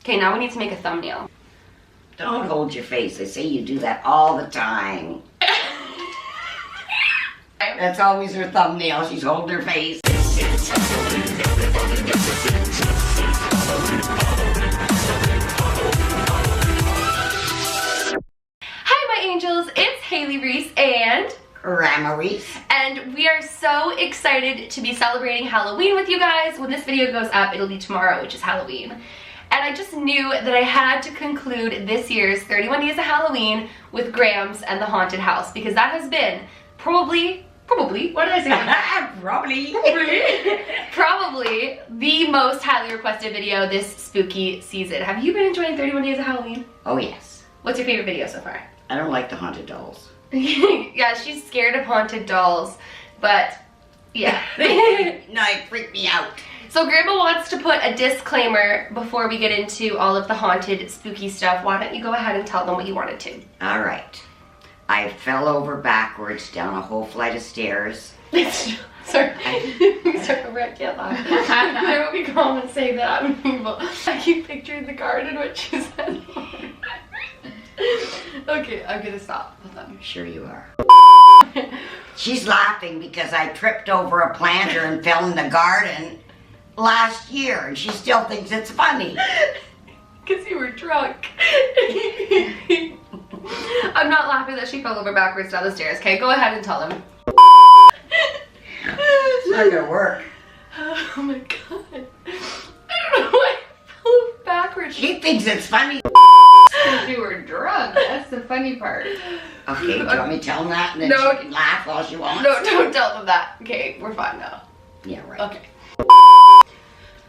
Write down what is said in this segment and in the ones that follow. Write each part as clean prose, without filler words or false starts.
Okay, now we need to make a thumbnail. Don't hold your face. I say you do that all the time. That's always her thumbnail. She's holding her face. Hi, my angels. It's Hailey, Reese, and Grandma Reese. And we are so excited to be celebrating Halloween with you guys. When this video goes up, it'll be tomorrow, which is Halloween. And I just knew that I had to conclude this year's 31 Days of Halloween with Grams and the Haunted House, because that has been probably, what did I say? Probably the most highly requested video this spooky season. Have you been enjoying 31 Days of Halloween? Oh, yes. What's your favorite video so far? I don't like the haunted dolls. Yeah, she's scared of haunted dolls, but yeah. No, it freaked me out. So Grandma wants to put a disclaimer before we get into all of the haunted, spooky stuff. Why don't you go ahead and tell them what you wanted to? All right. I fell over backwards down a whole flight of stairs. Sorry, I can't laugh. I hope you calm and say that when people. I keep picturing the garden when she said. Okay, I'm gonna stop. Hold on. Sure you are. She's laughing because I tripped over a planter and fell in the garden last year, and she still thinks it's funny. Because you were drunk. I'm not laughing that she fell over backwards down the stairs. Okay, go ahead and tell them. It's not gonna work. Oh my god. I don't know why I fell backwards. She thinks it's funny. Because you were drunk. That's the funny part. Okay, do you want me to tell them that? And then No. she can laugh all she wants? No, don't tell them that. Okay, we're fine now. Yeah, right. Okay.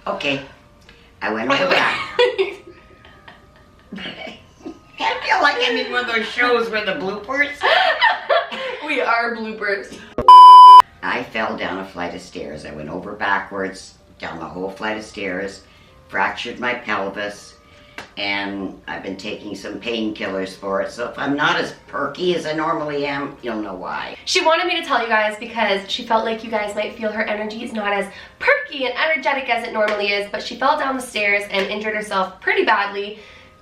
Okay. I went over back. I feel like I'm in one of those shows where the bloopers. We are bloopers. I fell down a flight of stairs. I went over backwards, down the whole flight of stairs, fractured my pelvis, and I've been taking some painkillers for it. So if I'm not as perky as I normally am, you'll know why. She wanted me to tell you guys because she felt like you guys might feel her energy is not as perky and energetic as it normally is, but she fell down the stairs and injured herself pretty badly.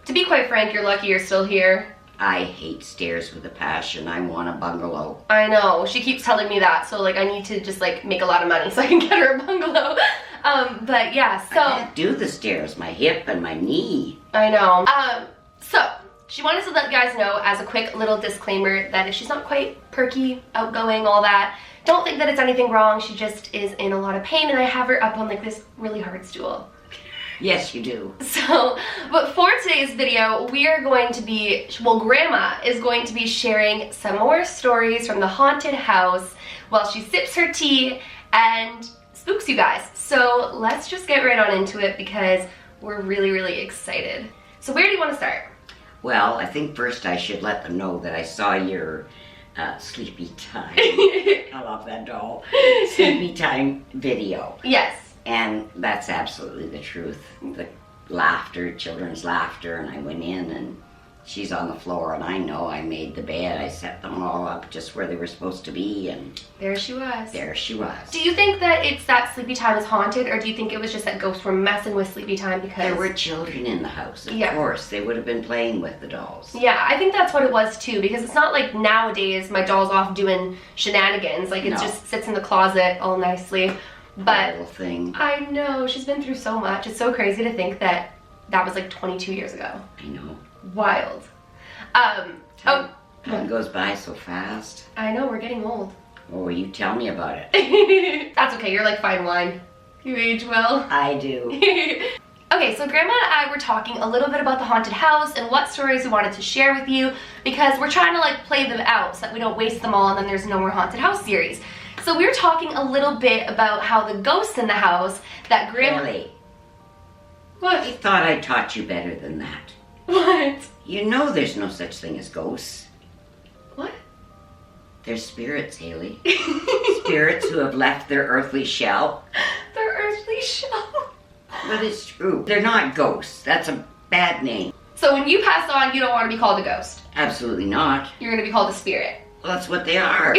To be quite frank, you're lucky you're still here. I hate stairs with a passion. I want a bungalow. I know. She keeps telling me that, so like I need to just like make a lot of money so I can get her a bungalow. But yeah, so I can't do the stairs, my hip and my knee. I know. So she wanted to let you guys know as a quick little disclaimer that if she's not quite perky, outgoing, all that, don't think that it's anything wrong. She just is in a lot of pain, and I have her up on like this really hard stool. Yes, you do. So, but for today's video, we are going to be, well, Grandma is going to be sharing some more stories from the haunted house while she sips her tea and spooks you guys. So let's just get right on into it because we're really, really excited. So where do you want to start? Well, I think first I should let them know that I saw your Sleepy Time. I love that doll. Sleepy Time video. Yes. And that's absolutely the truth. The laughter, children's laughter, and I went in and she's on the floor, and I know I made the bed. I set them all up just where they were supposed to be, and there she was. There she was. Do you think that it's that Sleepy Time is haunted, or do you think it was just that ghosts were messing with Sleepy Time because... There were children in the house, of course. They would have been playing with the dolls. Yeah, I think that's what it was too, because it's not like nowadays my doll's off doing shenanigans. Like it just sits in the closet all nicely. But little thing. I know, she's been through so much. It's so crazy to think that that was like 22 years ago. I know. Wild. Time goes by so fast. I know, we're getting old. Oh, you tell me about it. That's okay, you're like fine wine. You age well. I do. Okay, so Grandma and I were talking a little bit about the haunted house and what stories we wanted to share with you, because we're trying to like play them out so that we don't waste them all and then there's no more haunted house series. So we were talking a little bit about how the ghosts in the house that Grandma... Really? Well, I thought I taught you better than that. What? You know there's no such thing as ghosts. What? They're spirits, Hailey. Spirits who have left their earthly shell. Their earthly shell? But it's true. They're not ghosts. That's a bad name. So when you pass on, you don't want to be called a ghost? Absolutely not. You're going to be called a spirit? Well, that's what they are.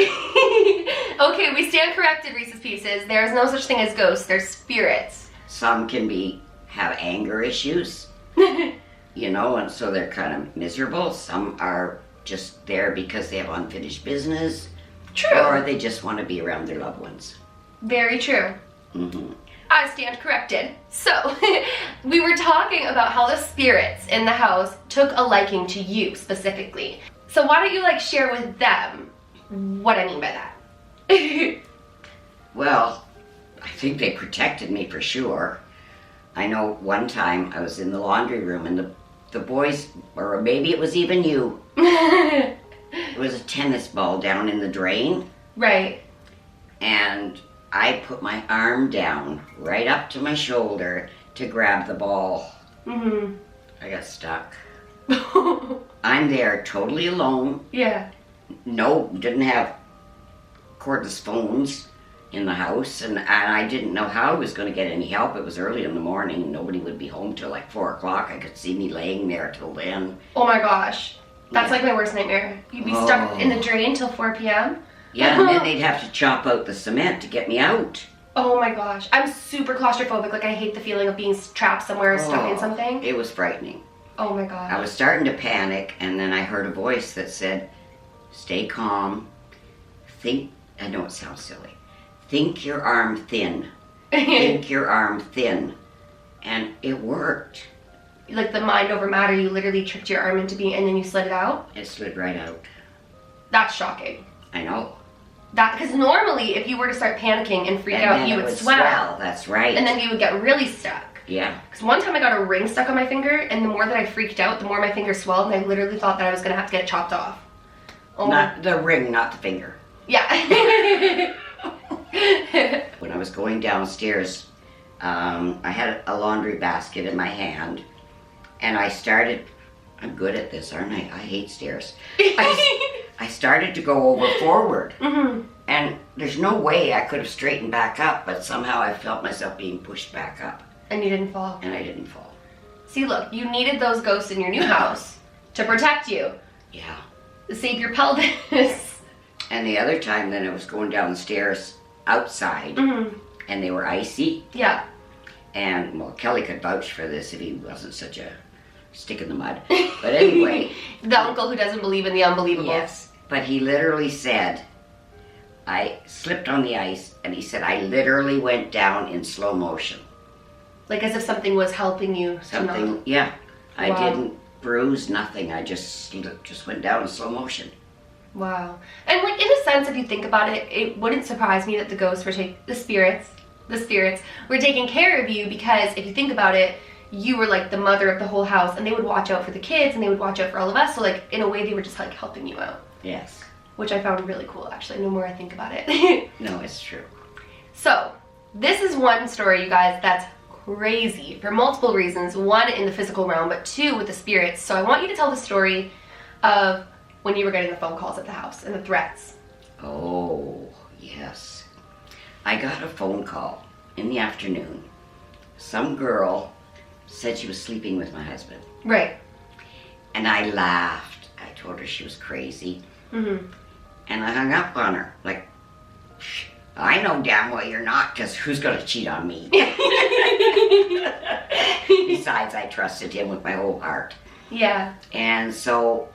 Okay, we stand corrected, Reese's Pieces. There is no such thing as ghosts. They're spirits. Some can have anger issues. you know, and so they're kind of miserable. Some are just there because they have unfinished business. True. Or they just want to be around their loved ones. Very true. Mm-hmm. I stand corrected. So, we were talking about how the spirits in the house took a liking to you specifically. So why don't you like share with them what I mean by that? Well, I think they protected me for sure. I know one time I was in the laundry room and the boys, or maybe it was even you, it was a tennis ball down in the drain. Right. And I put my arm down right up to my shoulder to grab the ball. Mm-hmm. I got stuck. I'm there totally alone. Yeah. No, didn't have cordless phones in the house, and I didn't know how I was going to get any help. It was early in the morning. Nobody would be home till like 4 o'clock. I could see me laying there till then. Oh my gosh. That's Yeah. like my worst nightmare. You'd be stuck in the drain till 4 p.m. Yeah, and then they'd have to chop out the cement to get me out. Oh my gosh. I'm super claustrophobic. Like, I hate the feeling of being trapped somewhere or stuck in something. It was frightening. Oh my gosh. I was starting to panic, and then I heard a voice that said, "Stay calm. Think," I know it sounds silly, "think your arm thin. Think your arm thin." And it worked. Like the mind over matter, you literally tricked your arm into being, and then you slid it out? It slid right out. That's shocking. I know. That, because normally if you were to start panicking and freak And out, then you it would swell. That's right. And then you would get really stuck. Yeah. Because one time I got a ring stuck on my finger, and the more that I freaked out, the more my finger swelled, and I literally thought that I was going to have to get it chopped off. Oh. Not the ring, not the finger. Yeah. When I was going downstairs, I had a laundry basket in my hand, and I started, I'm good at this, aren't I? I hate stairs. I started to go over forward, and there's no way I could have straightened back up, but somehow I felt myself being pushed back up. And you didn't fall. And I didn't fall. See, look, you needed those ghosts in your new house to protect you. Yeah. To save your pelvis. And the other time, then I was going down the stairs outside, and they were icy. Yeah. And, well, Kelly could vouch for this if he wasn't such a stick in the mud. But anyway. The uncle who doesn't believe in the unbelievable. Yes. But he literally said, I slipped on the ice, and he said, I literally went down in slow motion. Like as if something was helping you. Something, yeah. I Wow. didn't bruise, nothing. I just went down in slow motion. Wow. And like in a sense, if you think about it, it wouldn't surprise me that the ghosts were the spirits were taking care of you, because if you think about it, you were like the mother of the whole house, and they would watch out for the kids, and they would watch out for all of us. So like in a way, they were just like helping you out. Yes. Which I found really cool, actually, the more I think about it. No, it's true. So this is one story, you guys, that's crazy for multiple reasons. One, in the physical realm, but two, with the spirits. So I want you to tell the story of when you were getting the phone calls at the house and the threats. Oh, yes. I got a phone call in the afternoon. Some girl said she was sleeping with my husband. Right. And I laughed. I told her she was crazy. Mm-hmm. And I hung up on her. Like, I know damn well you're not, because who's going to cheat on me? Besides, I trusted him with my whole heart. Yeah. And so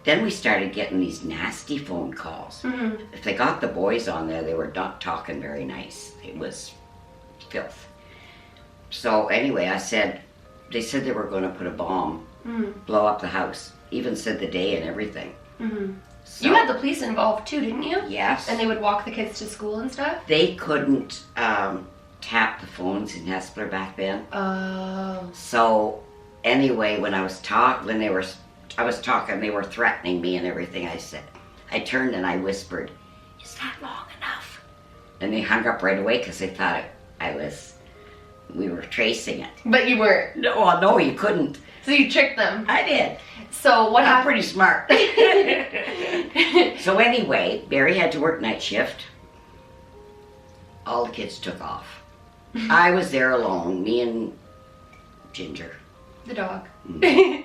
then we started getting these nasty phone calls. Mm-hmm. If they got the boys on there, they were not talking very nice. It was filth. So anyway, they said they were going to put a bomb, blow up the house. Even said the day and everything. Mm-hmm. So, You had the police involved too, didn't you? Yes. And they would walk the kids to school and stuff? They couldn't tap the phones in Hespler back then. Oh. So anyway, when I was talking, they were threatening me and everything. I turned and I whispered, "Is that long enough?" And they hung up right away because they thought we were tracing it. But you weren't. No, you couldn't. So you tricked them. I did. So what I'm happened? pretty smart. So anyway, Barry had to work night shift. All the kids took off. I was there alone, me and Ginger. The dog. They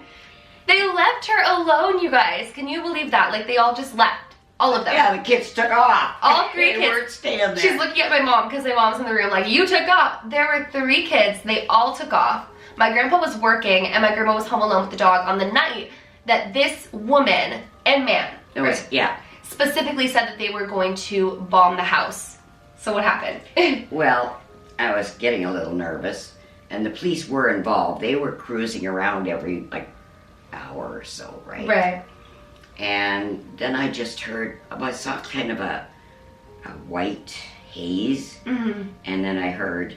left her alone, you guys. Can you believe that? Like, they all just left. All of them. Yeah, the kids took off. All three They kids. weren't staying there. She's looking at my mom because my mom's in the room like, you took off. There were 3 kids. They all took off. My grandpa was working and my grandma was home alone with the dog on the night that this woman and man specifically said that they were going to bomb the house. So what happened? Well, I was getting a little nervous, and the police were involved. They were cruising around every, like, hour or so, right? Right. And then I just heard, I saw kind of a white haze, and then I heard,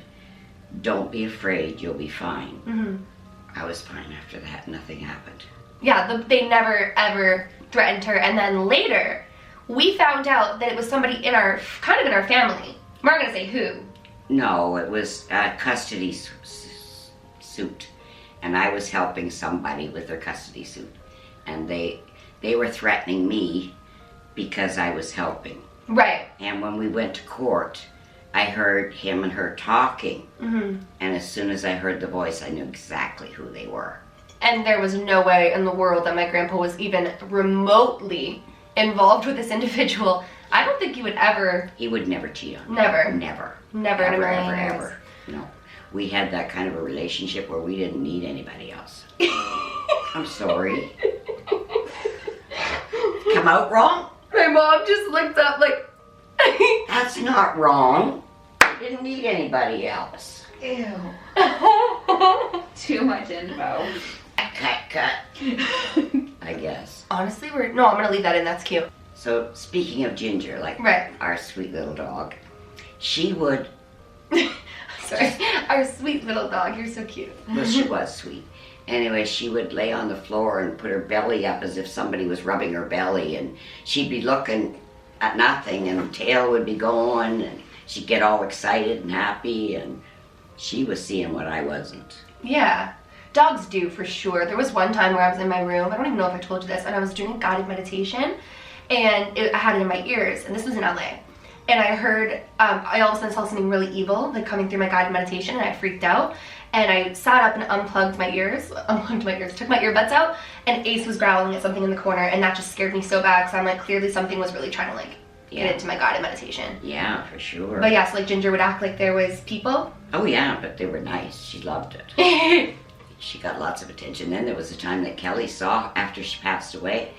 "Don't be afraid, you'll be fine." I was fine after that. Nothing happened. Yeah, they never ever threatened her. And then later, we found out that it was somebody in our family. We're not gonna say who. No, it was a custody suit, and I was helping somebody with their custody suit, and they were threatening me because I was helping. Right. And when we went to court, I heard him and her talking, and as soon as I heard the voice, I knew exactly who they were. And there was no way in the world that my grandpa was even remotely involved with this individual. I don't think he would ever... He would never cheat on me. Never. Never. Never in a million ever, years. ever. No. We had that kind of a relationship where we didn't need anybody else. I'm sorry. Come out wrong? My mom just looked up like... That's not wrong. Didn't need anybody else. Ew. Too much info. Cut. I guess. Honestly, no, I'm gonna leave that in. That's cute. So, speaking of Ginger, like Right. our sweet little dog, she would... Sorry. Our sweet little dog. You're so cute. Well, she was sweet. Anyway, she would lay on the floor and put her belly up as if somebody was rubbing her belly, and she'd be looking at nothing, and her tail would be going, and she'd get all excited and happy, and she was seeing what I wasn't. Yeah. Dogs do, for sure. There was one time where I was in my room, I don't even know if I told you this, and I was doing a guided meditation, and I had it in my ears, and this was in LA. And I heard, I all of a sudden saw something really evil, like coming through my guided meditation, and I freaked out. And I sat up and unplugged my ears, took my earbuds out, and Ace was growling at something in the corner, and that just scared me so bad, because I'm like, clearly something was really trying to, like, get into my guided meditation. Yeah, for sure. But yeah, so like Ginger would act like there was people. Oh yeah, but they were nice. She loved it. She got lots of attention. Then there was a time that Kelly saw, after she passed away,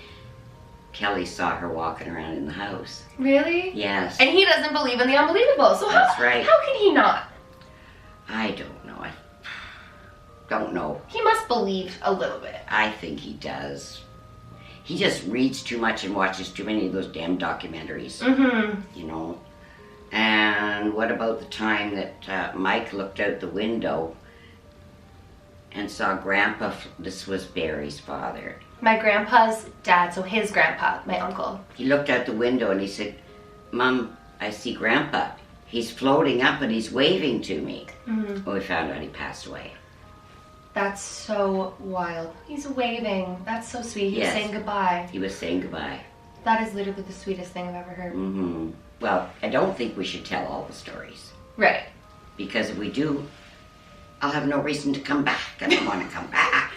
Kelly saw her walking around in the house. Really? Yes. And he doesn't believe in the unbelievable, so That's right. How can he not? I don't know. I don't know. He must believe a little bit. I think he does. He just reads too much and watches too many of those damn documentaries. You know. And what about the time that Mike looked out the window and saw Grandpa? This was Barry's father. My grandpa's dad, so his grandpa, my uncle. He looked out the window and he said, "Mom, I see Grandpa. He's floating up and he's waving to me." Well, we found out he passed away. That's so wild. He's waving. That's so sweet. He was Yes. saying goodbye. He was saying goodbye. That is literally the sweetest thing I've ever heard. Well, I don't think we should tell all the stories. Right. Because if we do, I'll have no reason to come back. I don't want to come back.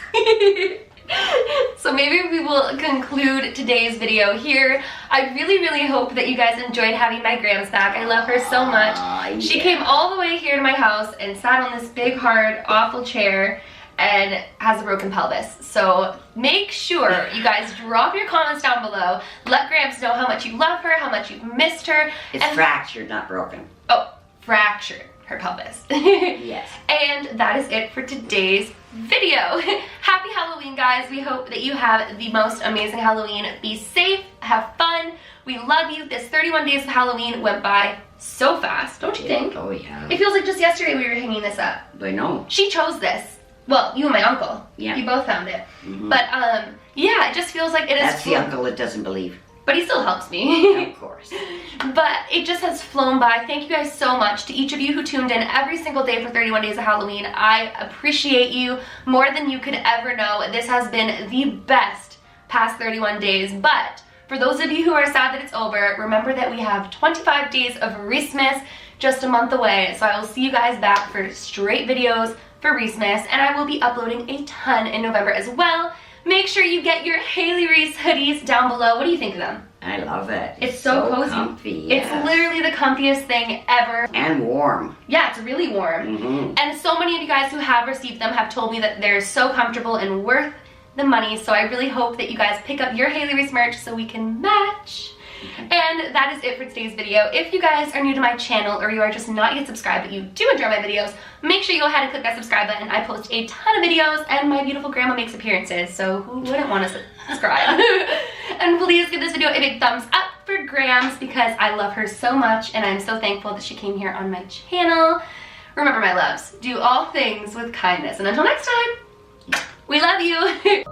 So maybe we will conclude today's video here. I really, really hope that you guys enjoyed having my Grams back. I love her so much. She came all the way here to my house and sat on this big, hard, awful chair and has a broken pelvis. So make sure you guys drop your comments down below. Let Grams know how much you love her, how much you've missed her. It's fractured, not broken. Oh, fractured her pelvis. Yes. And that is it for today's video. Happy Halloween, guys. We hope that you have the most amazing Halloween. Be safe, have fun. We love you. This 31 days of Halloween went by so fast, don't you think? Oh, yeah. It feels like just yesterday we were hanging this up. I know. She chose this. Well, you and my uncle. Yeah. You both found it. But, yeah, it just feels like it is. That's the uncle that doesn't believe. But he still helps me. Of course. But it just has flown by. Thank you guys so much to each of you who tuned in every single day for 31 days of Halloween. I appreciate you more than you could ever know. This has been the best past 31 days. But for those of you who are sad that it's over, remember that we have 25 days of Reesemas just a month away. So I will see you guys back for straight videos for Reesemas. And I will be uploading a ton in November as well. Make sure you get your Hailey Reese hoodies down below. What do you think of them? I love it. It's so cozy. Comfy, yes. It's literally the comfiest thing ever. And warm. Yeah, it's really warm. Mm-hmm. And so many of you guys who have received them have told me that they're so comfortable and worth the money. So I really hope that you guys pick up your Hailey Reese merch so we can match. And that is it for today's video. If you guys are new to my channel or you are just not yet subscribed but you do enjoy my videos, make sure you go ahead and click that subscribe button. I post a ton of videos and my beautiful grandma makes appearances, so who wouldn't want to subscribe? And please give this video a big thumbs up for Grams because I love her so much and I'm so thankful that she came here on my channel. Remember, my loves, do all things with kindness. And until next time, we love you.